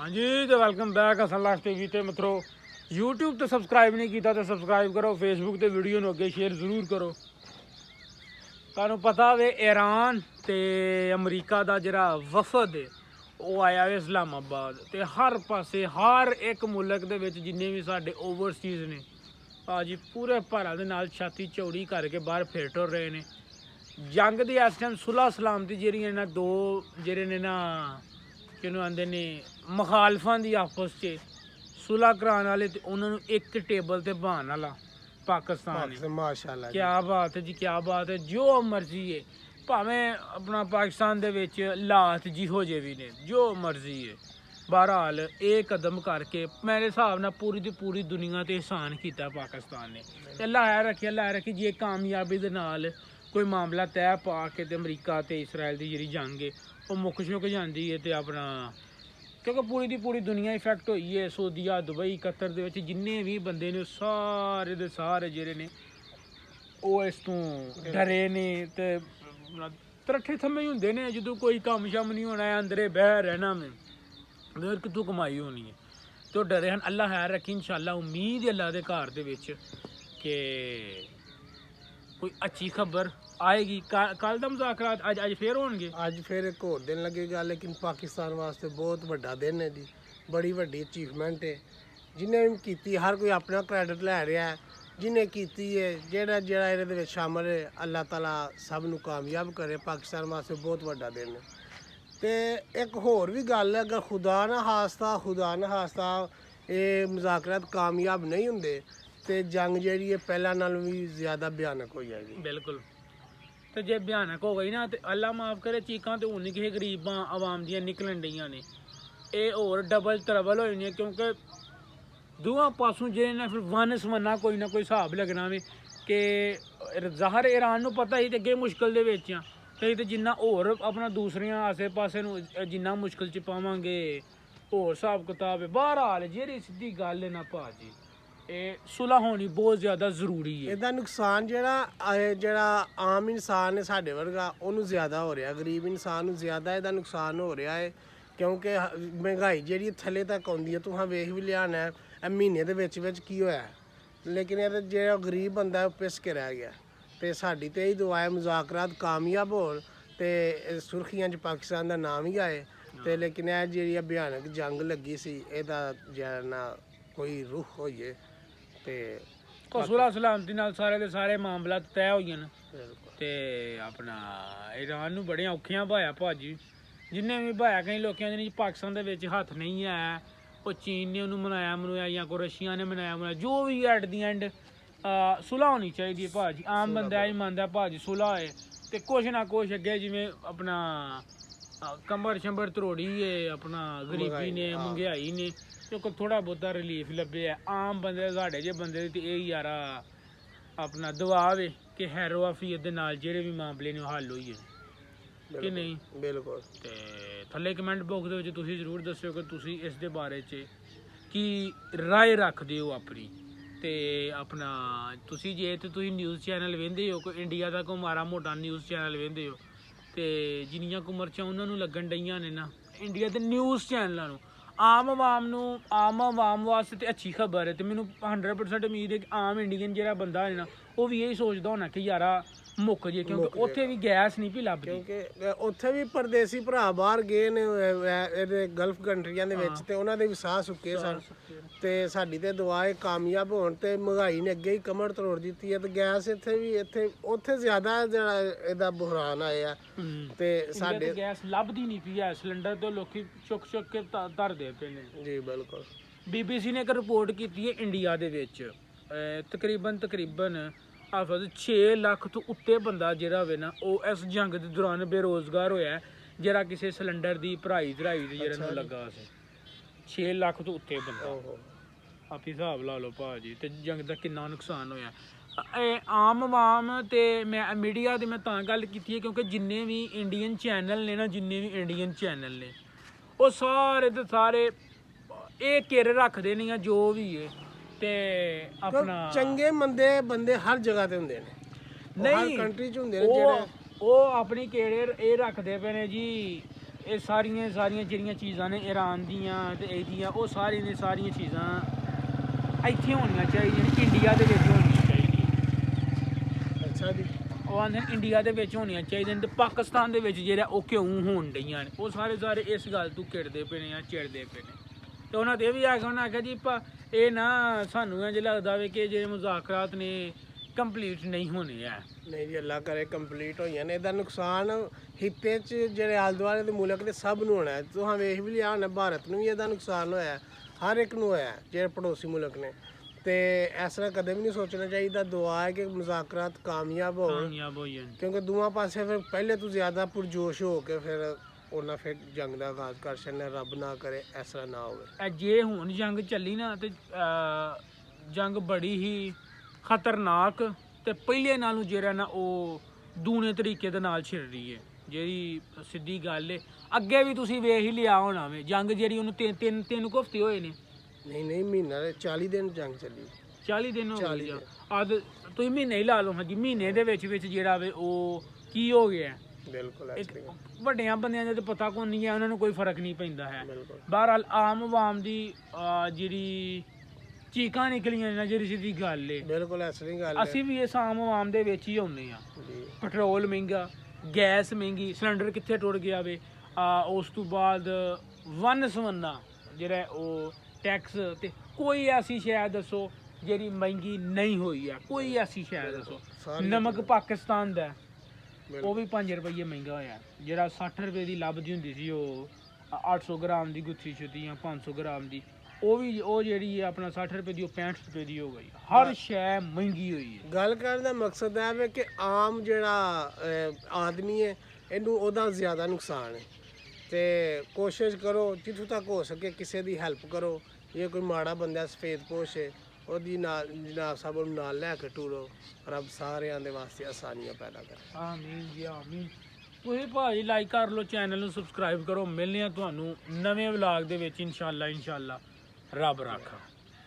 हाँ जी तो welcome back असल लाइफ टीवी ते मित्रों यूट्यूब तो सबसक्राइब नहीं किया तो सबसक्राइब करो फेसबुक ते वीडियो नू अगे शेयर जरूर करो। तुहानू पता वे ईरान ते अमरीका दा जिहड़ा वफद है वो आया है इस्लामाबाद ते हर पासे हर एक मुल्क दे विच जिन्ने भी साडे ओवरसीज़ ने भाजी पूरे भारत दे नाल छाती चौड़ी करके बाहर फिर टुर रहे ने। जंग दी इस टाइम सुलह सलामती जेह्ड़ियां ना दो जेह्ड़े ने ना किनू आंदे ने मुखालफां दी आपस च सुलह कराने वाले ते उन्होंने एक टेबल ते बहाने वाला पाकिस्तान है। माशाल्लाह क्या बात है जी क्या बात है। जो मर्जी है भावें अपना पाकिस्तान दे विच हालात जिहो जे भी ने जो मर्जी है बहरहाल ये कदम करके मेरे हिसाब नाल पूरी दी पूरी दुनिया ते एहसान कीता पाकिस्तान ने ते अल्लाह रखे जी कामयाबी दे नाल कोई मामला तय पा के ते अमरीका ते इसराइल दी जेह्ड़ी जंग है वो मुक्क शुक जाती है तो अपना क्योंकि पूरी दी पूरी दुनिया इफेक्ट होई है। सऊदीया दुबई कतर दे विच जिन्ने भी बंदे ने सारे दे सारे जेह्ड़े ने वो इस तों डरे ने ते तरट्ठे थम्मे होंदे ने जदों कोई कम्म शम्म नहीं होना है अंदरे बह रहना में फिर कितों कमाई होनी है तो डरे हन। अल्लाह खैर रखी इंशाअल्लाह उम्मीद है अल्लाह दे घर दे विच कि कोई अच्छी खबर आएगी। कल दा मुज़ाकरात अज फिर होणगे। अज फिर एक होर दिन लगेगा लेकिन पाकिस्तान वास्ते बहुत वड्डा दिन है जी, बड़ी वड्डी अचीवमेंट है जिन्हें भी कीती। हर कोई अपना क्रेडिट लै रहा है जिन्हें कीती है जेड़ा जेड़ा इहदे विच शामिल है अल्लाह ताला सब नूं कामयाब करे। पाकिस्तान वास्ते बहुत वड्डा दिन है। ते एक होर भी गल है अगर खुदा ना खास्ता ये मुज़ाकरात कामयाब नहीं होंदे ते जंग जेह्ड़ी है पहला नालों भी ज़्यादा भयानक हो जाएगी। बिल्कुल तो जे भयानक हो गई ना तो अल्लाह माफ़ करे चीकां तो हूँ किसी गरीबां आवाम दियां निकलन डियां ने ये होर डबल तरबल हो जानी क्योंकि दोवां पासों जेह्ड़े ने फिर वन सवन्ना कोई ना कोई हिसाब लगना वे कि ज़ाहिर ईरान नूं पता ही ते अगे मुश्किल दे विच आ ते जिन्ना होर अपना दूसरियां आसे पासे नूं जिन्ना मुश्किल च पावांगे होर हिसाब किताब है। बहरहाल जेह्ड़ी सिद्धी गल है ना भाजी सुलह होनी बहुत ज़्यादा जरूरी है। ਇਹਦਾ ਨੁਕਸਾਨ ਜਿਹੜਾ ਆਮ ਇਨਸਾਨ ਹੈ ਸਾਡੇ ਵਰਗਾ ਉਹਨੂੰ ਜ਼ਿਆਦਾ ਹੋ ਰਿਹਾ, ਗਰੀਬ ਇਨਸਾਨ ਨੂੰ ਜ਼ਿਆਦਾ ਇਹਦਾ ਨੁਕਸਾਨ ਹੋ ਰਿਹਾ ਹੈ ਕਿਉਂਕਿ ਮਹਿੰਗਾਈ ਜਿਹੜੀ ਥੱਲੇ ਤੱਕ ਆਉਂਦੀ ਹੈ। ਤੁਸੀਂ ਵੇਖ ਵੀ ਲਿਆਣਾ ਇਹ ਮਹੀਨੇ ਦੇ ਵਿੱਚ ਕੀ ਹੋਇਆ ਲੇਕਿਨ ਇਹ ਜਿਹੜਾ ਗਰੀਬ ਬੰਦਾ ਉਹ ਪਿਸ ਕੇ ਰਹਿ ਗਿਆ। ਤੇ ਸਾਡੀ ਤੇ ਇਹ ਦੁਆ ਹੈ ਮੁਜ਼ਾਕਰਾਤ ਕਾਮਯਾਬ ਹੋਣ ਤੇ ਸੁਰਖੀਆਂ 'ਚ ਪਾਕਿਸਤਾਨ ਦਾ ਨਾਮ ਹੀ ਆਏ ਤੇ ਲੇਕਿਨ ਇਹ ਜਿਹੜੀ ਭਿਆਨਕ ਜੰਗ ਲੱਗੀ ਸੀ ਇਹਦਾ ਜਿਹੜਾ ਨਾ ਕੋਈ ਰੁਖ ਹੋਈਏ ਤੇ सुलह सलामती नाल सारे दे सारे मामला तय हो गए ते अपना ईरान नूं बड़ियां औखियां भाया भाजी जिन्ने भी भाया कई लोगों के पाकिस्तान दे विच हत्थ नहीं है वो चीन ने उन्होंने मनाया या कोई रशिया ने मनाया जो भी एट दी एंड सुलह होनी चाहिए भाजी। आम बंदा ही मानता भाजी सुलह है तो कुछ ना कुछ अगे जिमें अपना कंबर शंबर तरोड़ी है अपना गरीबी ने महंगाई ने क्योंकि थोड़ा बहुता रिलीफ लब्भे है आम बंदे साढ़े जे बंदे दी ये यारा अपना दुआ वे कि हैरोआफियत दे नाल जेह्ड़े भी मामले ने हल होई है कि नहीं। बिल्कुल ते थल्ले कमेंट बॉक्स दे विच तुसीं जरूर दस्सिओ कि तुसीं इस दे बारे च की राय रखदे हो अपनी ते अपना तुसीं जे ते तुसीं न्यूज़ चैनल वेंदे हो कोई इंडिया दा कोई माड़ा मोटा न्यूज़ चैनल वेंदे हो ते जिन्नियां कुछ मर्चां उन्हां नूं लगन डईयां ने ना इंडिया दे न्यूज़ चैनलां नूं आम आवाम वास्ते तो अच्छी खबर है तो मैनू 100% उम्मीद है कि आम इंडियन जो बंदा है ना वो भी यही सोचता होना कि यार मुक जे क्योंकि उत्थे भी गैस नहीं पी लभदी क्योंकि उत्थे भी परदेसी भरा बाहर गए ने गल्फ कंट्रियां दे विच ते उन्हां दे भी साह सुक्के सन ते साडी ते दुआ है कामयाब होण ते महंगाई ने अगे ही कमर तरोड़ दित्ती है ते गैस इत्थे उत्थे ज्यादा जेहड़ा ਇਹਦਾ बुहरान आया ते साडे गैस लभदी नहीं पई है सिलेंडर तो लोग चुक के धरदे पे ने जी बिल्कुल। BBC ने एक रिपोर्ट की है इंडिया दे विच तकरीबन 6 लाख तो उत्ते बंदा जेह्ड़ा होवे ना ओह् इस जंग दे दौरान बेरोजगार होया जेह्ड़ा किसी सिलेंडर दी भराई धराई दे जेह्ड़ा नूं लग्गा सी 6 लाख तो उत्ते बंदा आप हिसाब ला लो भाजी ते जंग दा किन्ना नुकसान होया। आम आवाम ते मैं मीडिया दी मैं तां गल कीती है क्योंकि जिन्ने भी इंडियन चैनल ने ना जिन्ने भी इंडियन चैनल ने ओह् सारे ते सारे ਇਹ केयर रखते नहीं जो भी है ते अपना चंगे मंदे बंदे हर जगह ते हुंदे ने नहीं हर कंट्री च हुंदे ने जेह्ड़े ਉਹ ਆਪਣੀ केयर ਇਹ रखते पे ने जी ਇਹ ਸਾਰੀਆਂ ਜਿਹੜੀਆਂ ਚੀਜ਼ਾਂ ਨੇ ਈਰਾਨ ਦੀਆਂ ਤੇ ਇਹਦੀਆਂ ਉਹ ਸਾਰੀਆਂ ਚੀਜ਼ਾਂ ਇੱਥੇ ਹੋਣੀਆਂ ਚਾਹੀਦੀਆਂ ਨੇ, ਇੰਡੀਆ ਦੇ ਵਿੱਚ ਹੋਣੀਆਂ ਚਾਹੀਦੀਆਂ। ਅੱਛਾ ਜੀ। ਉਹ ਆਂਦੇ ਨੇ ਇੰਡੀਆ ਦੇ ਵਿੱਚ ਹੋਣੀਆਂ ਚਾਹੀਦੀਆਂ ਨੇ, ਤੇ ਪਾਕਿਸਤਾਨ ਦੇ ਵਿੱਚ ਜਿਹੜਾ ਉਹ ਕਿਉਂ ਹੋਣ ਡਈਆਂ ਨੇ, ਉਹ ਸਾਰੇ ਇਸ ਗੱਲ ਤੋਂ ਚਿੜਦੇ ਪਏ ਨੇ। ਤੇ ਉਹਨਾਂ ਤੇ ਇਹ ਵੀ ਉਹਨਾਂ ਆਖਿਆ ਜੀ ਇਹ ਨਾ ਸਾਨੂੰ ਇੰਝ ਲੱਗਦਾ ਵੇ ਕਿ ਜਿਹੜੇ ਮੁਜ਼ਾਕਰਾਤ ਨੇ ਕੰਪਲੀਟ ਨਹੀਂ ਹੋਣੇ ਆ। ਨਹੀਂ ਜੀ, ਅੱਲਾ ਕਰੇ ਕੰਪਲੀਟ ਹੋਈਆਂ ਨੇ। ਇਹਦਾ ਨੁਕਸਾਨ ਹਿੱਤੇ 'ਚ ਜਿਹੜੇ ਆਲੇ ਦੁਆਲੇ ਦੇ ਮੁਲਕ ਨੇ ਸਭ ਨੂੰ ਹੋਣਾ ਹੈ। ਤੁਸੀਂ ਵੇਖ ਵੀ ਲਿਆ ਹੋਣਾ, ਭਾਰਤ ਨੂੰ ਵੀ ਇਹਦਾ ਨੁਕਸਾਨ ਹੋਇਆ, ਹਰ ਇੱਕ ਨੂੰ ਹੋਇਆ ਜਿਹੜੇ ਪੜੋਸੀ ਮੁਲਕ ਨੇ। ਤੇ ਇਸ ਤਰ੍ਹਾਂ ਕਦੇ ਵੀ ਨਹੀਂ ਸੋਚਣਾ ਚਾਹੀਦਾ। ਦੁਆ ਹੈ ਕਿ ਮੁਜ਼ਾਕਰਾਤ ਕਾਮਯਾਬ ਹੋਣ, ਕਿਉਂਕਿ ਦੋਵਾਂ ਪਾਸੇ ਫਿਰ ਪਹਿਲੇ ਤੋਂ ਜ਼ਿਆਦਾ ਪੁਰਜੋਸ਼ ਹੋ ਕੇ ਫਿਰ ਉਹਨਾਂ ਫਿਰ ਜੰਗ ਦਾ ਆਗਾਜ਼ ਕਰ ਛੱਡਣਾ। ਰੱਬ ਨਾ ਕਰੇ ਇਸ ਤਰ੍ਹਾਂ ਨਾ ਹੋਵੇ। ਜੇ ਹੁਣ ਜੰਗ ਚੱਲੀ ਨਾ ਤੇ ਜੰਗ ਬੜੀ ਹੀ ਖਤਰਨਾਕ ਤੇ ਪਹਿਲੇ ਨਾਲੋਂ ਜਿਹੜਾ ਨਾ ਉਹ ਦੂਣੇ ਤਰੀਕੇ ਦੇ ਨਾਲ ਛਿੜ ਰਹੀ ਹੈ, ਜਿਹੜੀ ਸਿੱਧੀ ਗੱਲ ਹੈ। ਅੱਗੇ ਵੀ ਤੁਸੀਂ ਵੇਖ ਹੀ ਲਿਆ ਹੋਣਾ ਵੇ ਜੰਗ ਜਿਹੜੀ ਉਹਨੂੰ ਤਿੰਨ ਕੁ ਹਫ਼ਤੇ ਹੋਏ ਨੇ। ਨਹੀਂ ਮਹੀਨਾ 40 ਦਿਨ ਜੰਗ ਚੱਲੀ। 40 ਦਿਨ ਹੋ ਗਏ ਅੱਜ, ਤੁਸੀਂ ਮਹੀਨੇ ਹੀ ਲਾ ਲਓ। ਹਾਂਜੀ, ਮਹੀਨੇ ਦੇ ਵਿੱਚ ਜਿਹੜਾ ਵੇ ਉਹ ਕੀ ਹੋ ਗਿਆ। ਬਿਲਕੁਲ ਵੱਡਿਆਂ ਬੰਦਿਆਂ ਦਾ ਤਾਂ ਪਤਾ ਕੋਈ ਨਹੀਂ ਹੈ, ਉਹਨਾਂ ਨੂੰ ਕੋਈ ਫਰਕ ਨਹੀਂ ਪੈਂਦਾ ਹੈ। ਬਿਲਕੁਲ। ਬਹਰਹਾਲ ਆਮ ਆਵਾਮ ਦੀ ਜਿਹੜੀ ਚੀਕਾਂ ਨਿਕਲੀਆਂ ਨਾ, ਜਿਹੜੀ ਸਿੱਧੀ ਗੱਲ ਏ। ਬਿਲਕੁਲ ਐਸੀ ਗੱਲ ਹੈ। ਅਸੀਂ ਵੀ ਇਸ ਆਮ ਆਵਾਮ ਦੇ ਵਿੱਚ ਹੀ ਆਉਂਦੇ ਆ। ਜੀ। ਪੈਟਰੋਲ ਮਹਿੰਗਾ, ਗੈਸ ਮਹਿੰਗੀ, ਸਿਲੰਡਰ ਕਿੱਥੇ ਟੁੱਟ ਗਿਆ ਵੇ। ਉਸ ਤੋਂ ਬਾਅਦ ਵੰਨ ਸਵੰਨਾ ਜਿਹੜਾ ਉਹ ਟੈਕਸ, ਤੇ ਕੋਈ ਐਸੀ ਸ਼ੈ ਦੱਸੋ ਜਿਹੜੀ ਮਹਿੰਗੀ ਨਹੀਂ ਹੋਈ ਆ। ਕੋਈ ਐਸੀ ਸ਼ੈ ਦੱਸੋ। ਨਮਕ ਪਾਕਿਸਤਾਨ ਦਾ ਉਹ ਵੀ 5 ਰੁਪਏ ਮਹਿੰਗਾ ਹੋਇਆ। ਜਿਹੜਾ 60 ਰੁਪਏ ਦੀ ਲੱਭਦੀ ਹੁੰਦੀ ਸੀ ਉਹ 800 ਗ੍ਰਾਮ ਦੀ ਗੁੱਥੀ ਛੁੱਟੀ ਜਾਂ 500 ਗ੍ਰਾਮ ਦੀ, ਉਹ ਜਿਹੜੀ ਹੈ ਆਪਣਾ 60 ਰੁਪਏ ਦੀ ਉਹ 65 ਰੁਪਏ ਦੀ ਹੋ ਗਈ। ਹਰ ਸ਼ੈ ਮਹਿੰਗੀ ਹੋਈ ਹੈ। ਗੱਲ ਕਰਨ ਦਾ ਮਕਸਦ ਹੈ ਵੀ ਕਿ ਆਮ ਜਿਹੜਾ ਆਦਮੀ ਹੈ ਇਹਨੂੰ ਉਹਦਾ ਜ਼ਿਆਦਾ ਨੁਕਸਾਨ ਹੈ। ਤੇ ਕੋਸ਼ਿਸ਼ ਕਰੋ ਜਿੱਥੋਂ ਤੱਕ ਹੋ ਸਕੇ ਕਿਸੇ ਦੀ ਹੈਲਪ ਕਰੋ। ਜੇ ਕੋਈ ਮਾੜਾ ਬੰਦਾ ਸਫੇਦ ਪੋਸ਼ ਹੈ ਉਹਦੀ ਨਾਲ ਜਨਾਬ ਸਾਹਿਬ ਨੂੰ ਨਾਲ ਲੈ ਕੇ ਟੁਰੋ। ਰੱਬ ਸਾਰਿਆਂ ਦੇ ਵਾਸਤੇ ਆਸਾਨੀਆਂ ਪੈਦਾ ਕਰੇ। ਆਮੀਨ ਜੀ ਆਮੀਨ। ਤੁਸੀਂ ਭਾਜੀ ਲਾਈਕ ਕਰ ਲਓ, ਚੈਨਲ ਨੂੰ ਸਬਸਕ੍ਰਾਈਬ ਕਰੋ। ਮਿਲਨੇ ਆ ਤੁਹਾਨੂੰ ਨਵੇਂ ਵਲੌਗ ਦੇ ਵਿੱਚ ਇਨਸ਼ਾਅੱਲਾ ਰੱਬ ਰਾਖਾ।